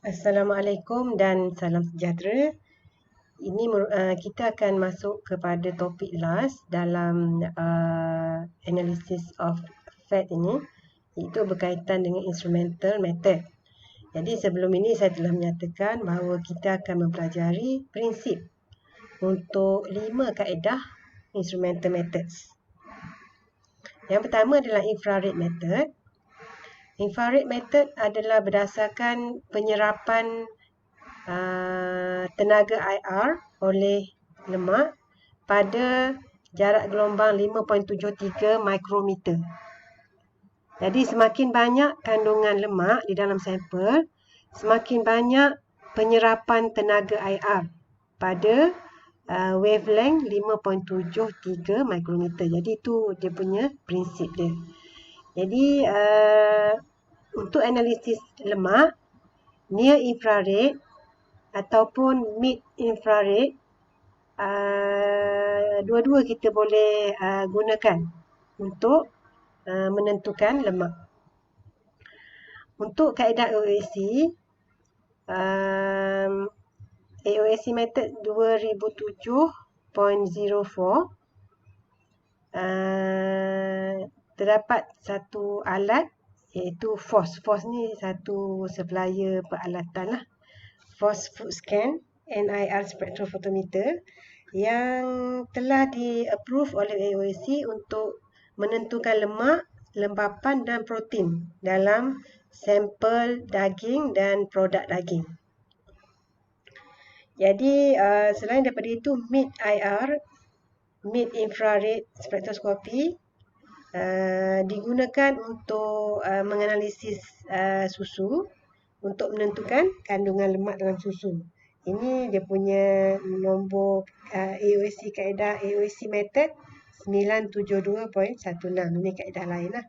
Assalamualaikum dan salam sejahtera. Ini kita akan masuk kepada topik last dalam analysis of fact ini, iaitu berkaitan dengan instrumental method. Jadi sebelum ini saya telah menyatakan bahawa kita akan mempelajari prinsip untuk 5 kaedah instrumental methods. Yang pertama adalah infrared method. Infrared method adalah berdasarkan penyerapan tenaga IR oleh lemak pada jarak gelombang 5.73 mikrometer. Jadi semakin banyak kandungan lemak di dalam sampel, semakin banyak penyerapan tenaga IR pada wavelength 5.73 mikrometer. Jadi itu dia punya prinsip dia. Jadi untuk analisis lemak near infrared ataupun mid infrared, dua-dua kita boleh gunakan untuk menentukan lemak. Untuk kaedah AOSC method 2007.04, terdapat satu alat iaitu FOSS. FOSS ni satu supplier peralatan lah. FOSS Food Scan NIR Spectrophotometer yang telah di-approve oleh AOSC untuk menentukan lemak, lembapan dan protein dalam sampel daging dan produk daging. Jadi selain daripada itu, mid infrared spectroscopy digunakan untuk menganalisis susu untuk menentukan kandungan lemak dalam susu. Ini dia punya nombor AOSC, kaedah AOSC method 972.16. Ini kaedah lain lah.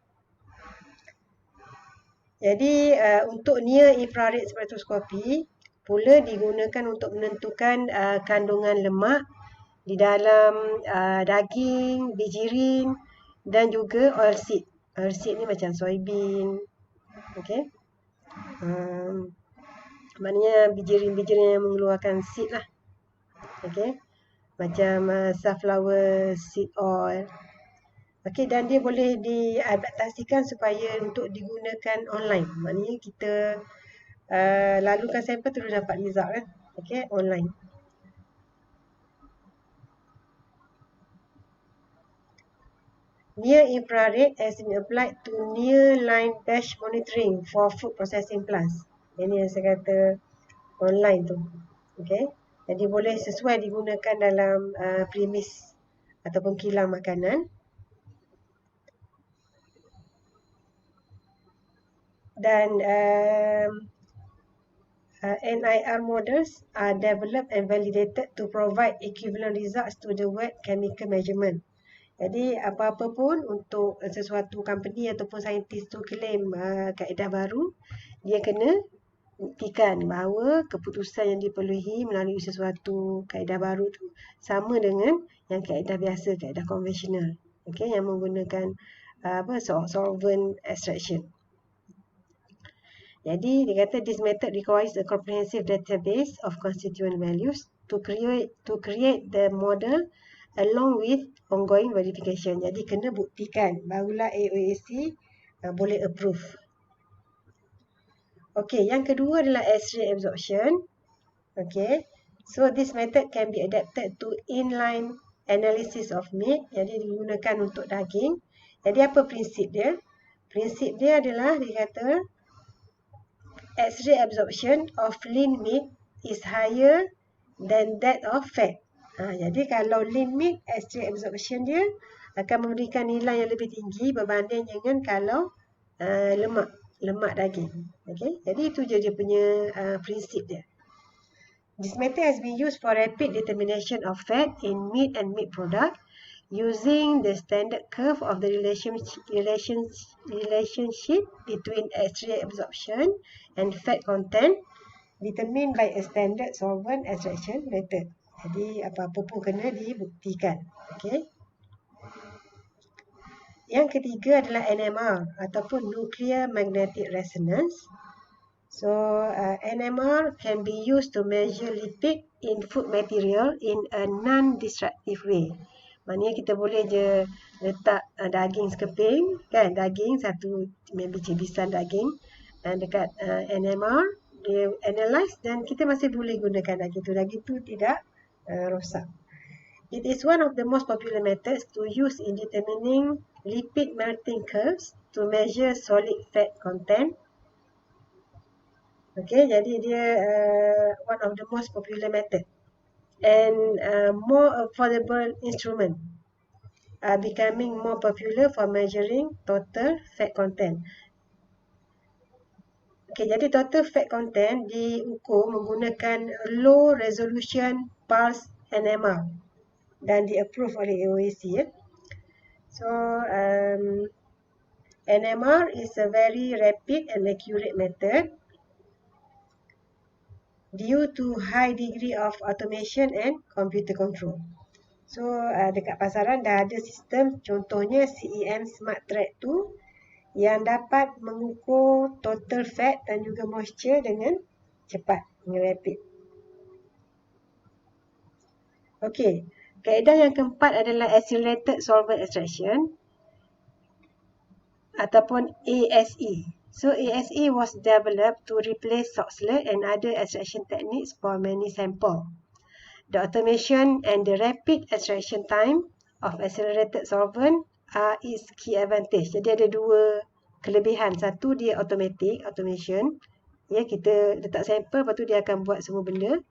Jadi untuk near infrared spectroscopy pula digunakan untuk menentukan kandungan lemak di dalam daging, bijirin dan juga oilseed. Oilseed ni macam soybean. Okey. Maknanya bijirin-bijirin yang mengeluarkan seed lah. Okey. Macam sunflower seed oil. Okey, dan dia boleh diadaptasikan supaya untuk digunakan online. Maknanya kita lalukan sampel terus dapat result kan. Okey, online. Near infrared has been applied to near line batch monitoring for food processing plants. Ini yang saya kata online tu. Okey. Jadi boleh sesuai digunakan dalam premis ataupun kilang makanan. Dan NIR models are developed and validated to provide equivalent results to the wet chemical measurement. Jadi apa-apa pun untuk sesuatu company ataupun saintis tu claim kaedah baru, dia kena buktikan bahawa keputusan yang diperluhi melalui sesuatu kaedah baru tu sama dengan yang kaedah biasa, kaedah konvensional. Okey, yang menggunakan solvent extraction. Jadi dia kata this method requires a comprehensive database of constituent values to create the model along with ongoing verification. Jadi kena buktikan barulah AOSC boleh approve. Okey, yang kedua adalah X-ray absorption. Okey. So this method can be adapted to inline analysis of meat. Jadi digunakan untuk daging. Jadi apa prinsip dia? Prinsip dia adalah dia kata X-ray absorption of lean meat is higher than that of fat. Jadi kalau lean meat, X-ray absorption dia akan memberikan nilai yang lebih tinggi berbanding dengan kalau lemak daging. Okay? Jadi itu je dia punya prinsip dia. This method has been used for rapid determination of fat in meat and meat product using the standard curve of the relationship between X-ray absorption and fat content determined by a standard solvent extraction method. Jadi apa-apa pun kena dibuktikan. Okay. Yang ketiga adalah NMR ataupun Nuclear Magnetic Resonance. So NMR can be used to measure lipid in food material in a non-destructive way. Maknanya kita boleh je letak daging sekeping, kan, daging satu, maybe cibisan daging, dekat NMR, dia analyze dan kita masih boleh gunakan daging tu tidak rosak. It is one of the most popular methods to use in determining lipid melting curves to measure solid fat content. Okay, jadi dia one of the most popular method and more affordable instrument are becoming more popular for measuring total fat content. Okay, jadi total fat content diukur menggunakan low resolution pulse NMR dan di-approve oleh AOAC. So NMR is a very rapid and accurate method due to high degree of automation and computer control. So dekat pasaran dah ada sistem, contohnya CEM Smart Track tu yang dapat mengukur total fat dan juga moisture dengan cepat, dengan rapid. Okey, kaedah yang keempat adalah accelerated solvent extraction ataupun ASE. So ASE was developed to replace Soxhlet and other extraction techniques for many samples. The automation and the rapid extraction time of accelerated solvent are its key advantage. Jadi ada dua kelebihan. Satu, dia automation. Ya, kita letak sampel, lepas tu dia akan buat semua benda.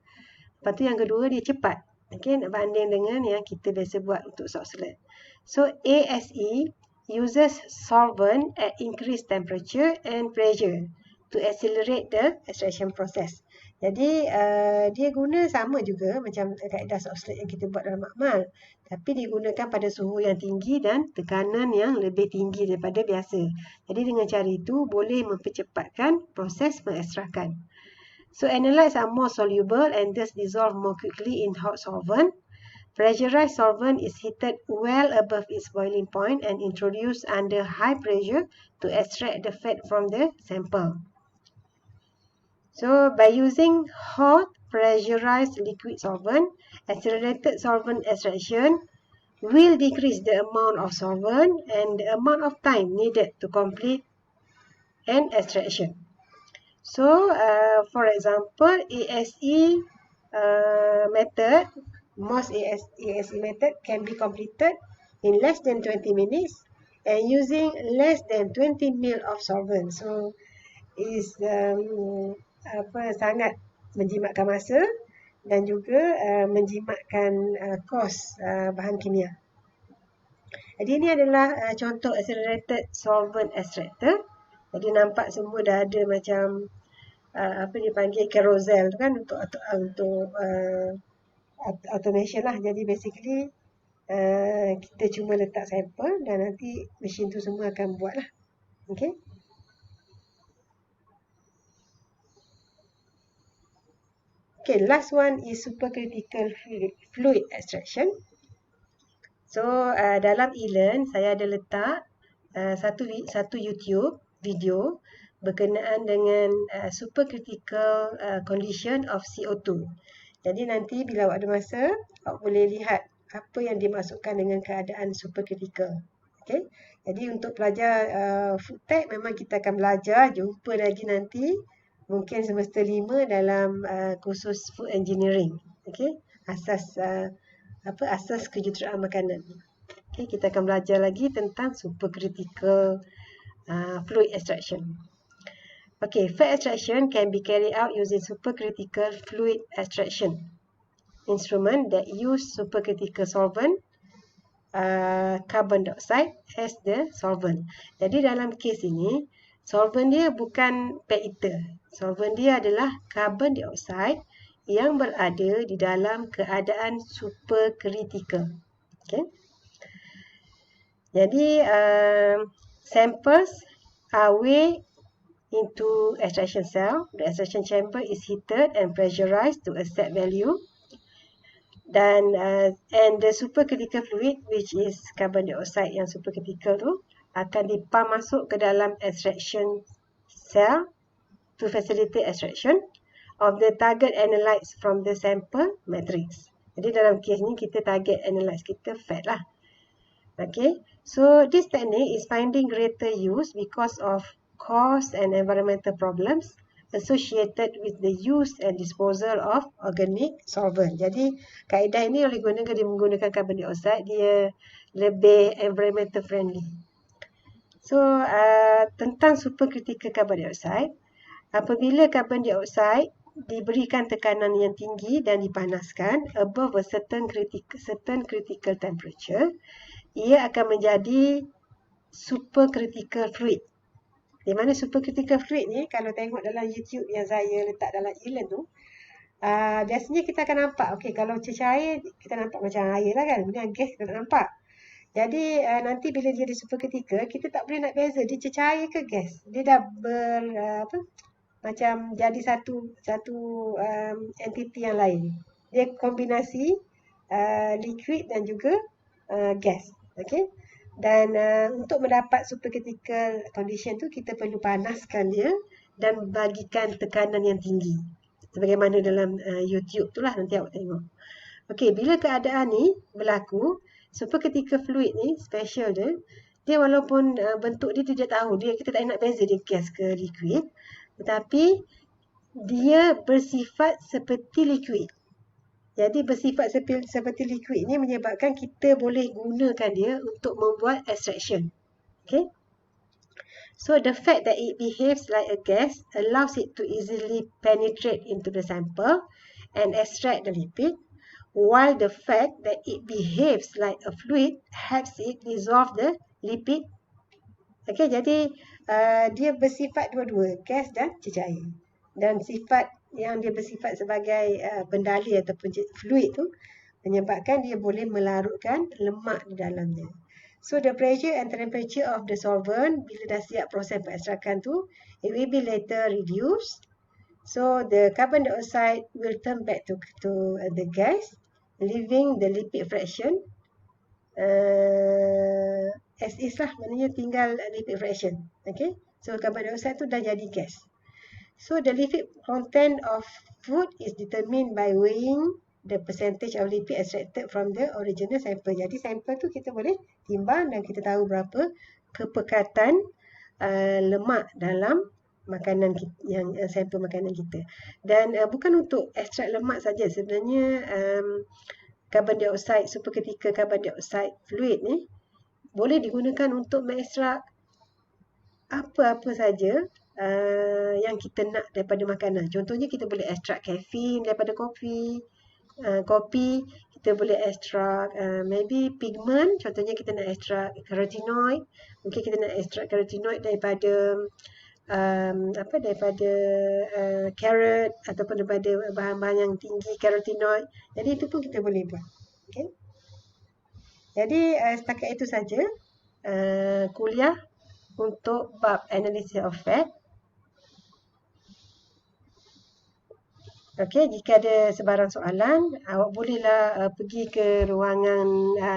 Lepas tu yang kedua, dia cepat. Okay, nak banding dengan yang kita biasa buat untuk Soxhlet. So ASE uses solvent at increased temperature and pressure to accelerate the extraction process. Jadi dia guna sama juga macam kaedah Soxhlet yang kita buat dalam makmal, tapi digunakan pada suhu yang tinggi dan tekanan yang lebih tinggi daripada biasa. Jadi dengan cara itu boleh mempercepatkan proses pengekstrakan. So analytes are more soluble and thus dissolve more quickly in hot solvent. Pressurized solvent is heated well above its boiling point and introduced under high pressure to extract the fat from the sample. So by using hot pressurized liquid solvent, accelerated solvent extraction will decrease the amount of solvent and the amount of time needed to complete an extraction. So for example, ASE method, most ASE method can be completed in less than 20 minutes and using less than 20 ml of solvent. So is sangat menjimatkan masa dan juga menjimatkan kos bahan kimia. Jadi ini adalah contoh accelerated solvent extractor. Jadi nampak semua dah ada macam apa dipanggil carousel tu kan, untuk automation lah. Jadi basically kita cuma letak sampel dan nanti mesin tu semua akan buat lah. Okay. Okay, last one is supercritical fluid extraction. So dalam e-learn saya ada letak satu YouTube video berkenaan dengan supercritical condition of CO2. Jadi nanti bila awak ada masa, awak boleh lihat apa yang dimasukkan dengan keadaan supercritical. Okay. Jadi untuk pelajar food tech memang kita akan belajar, jumpa lagi nanti mungkin semester 5 dalam kursus food engineering. Okay. Asas kejuruteraan makanan. Okay, kita akan belajar lagi tentang supercritical fluid extraction. Okay, fat extraction can be carried out using supercritical fluid extraction instrument that use supercritical solvent, carbon dioxide as the solvent. Jadi dalam kes ini, solvent dia bukan fat ether. Solvent dia adalah carbon dioxide yang berada di dalam keadaan supercritical. Okay. Jadi samples are weighed into extraction cell. The extraction chamber is heated and pressurized to a set value. Dan and the supercritical fluid, which is carbon dioxide yang supercritical tu, akan dipam masuk ke dalam extraction cell to facilitate extraction of the target analytes from the sample matrix. Jadi dalam kes ni kita target analytes kita fat lah. Okay, so this technique is finding greater use because of cost and environmental problems associated with the use and disposal of organic solvent. Jadi kaedah ini oleh dia menggunakan carbon dioxide, dia lebih environmental friendly. So tentang supercritical carbon dioxide, apabila carbon dioxide diberikan tekanan yang tinggi dan dipanaskan above a certain critical temperature, ia akan menjadi supercritical fluid. Di mana supercritical fluid ni, kalau tengok dalam YouTube yang saya letak dalam e-learn tu, biasanya kita akan nampak, okay, kalau cecair kita nampak macam air lah kan, kemudian gas kita tak nampak. Jadi nanti bila dia di supercritical, kita tak boleh nak beza dia cecair ke gas. Dia dah macam jadi satu entiti yang lain. Dia kombinasi liquid dan juga gas. Okay? Dan untuk mendapat supercritical condition tu, kita perlu panaskan dia dan bagikan tekanan yang tinggi. Sebagaimana dalam YouTube tu lah, nanti awak tengok. Okay, bila keadaan ni berlaku, supercritical fluid ni, special dia walaupun bentuk dia tidak tahu, kita tak nak beza dia gas ke liquid, tetapi dia bersifat seperti liquid. Jadi bersifat seperti liquid ni menyebabkan kita boleh gunakan dia untuk membuat extraction. Okay? So the fact that it behaves like a gas allows it to easily penetrate into the sample and extract the lipid, while the fact that it behaves like a fluid helps it dissolve the lipid. Okay, jadi dia bersifat dua-dua, gas dan cecair. Dan sifat yang dia bersifat sebagai pendali ataupun fluid tu menyebabkan dia boleh melarutkan lemak di dalamnya. So the pressure and temperature of the solvent bila dah siap proses pengekstrakan tu, it will be later reduced. So the carbon dioxide will turn back to the gas, leaving the lipid fraction as is lah, maknanya tinggal lipid fraction. Okay, so carbon dioxide tu dah jadi gas. So the lipid content of food is determined by weighing the percentage of lipid extracted from the original sample. Jadi sampel tu kita boleh timbang dan kita tahu berapa kepekatan lemak dalam makanan kita, yang sampel makanan kita. Dan bukan untuk ekstrak lemak saja, sebenarnya carbon dioxide, supercritical carbon dioxide fluid ni boleh digunakan untuk mengekstrak apa-apa saja yang kita nak daripada makanan. Contohnya kita boleh ekstrak kafein daripada kopi, kita boleh ekstrak maybe pigment, contohnya kita nak ekstrak carotenoid, mungkin kita nak ekstrak carotenoid daripada carrot ataupun daripada bahan-bahan yang tinggi carotenoid. Jadi itu pun kita boleh buat. Okay? Jadi setakat itu saja kuliah untuk bab analysis of fat. Okey, jika ada sebarang soalan, awak bolehlah pergi ke ruangan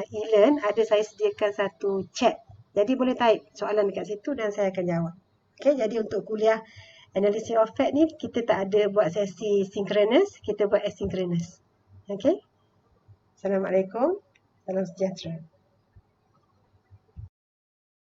e-learn. Ada saya sediakan satu chat. Jadi boleh type soalan dekat situ dan saya akan jawab. Okey, jadi untuk kuliah analysis of fat ni, kita tak ada buat sesi synchronous, kita buat asynchronous. Okey. Assalamualaikum. Salam sejahtera.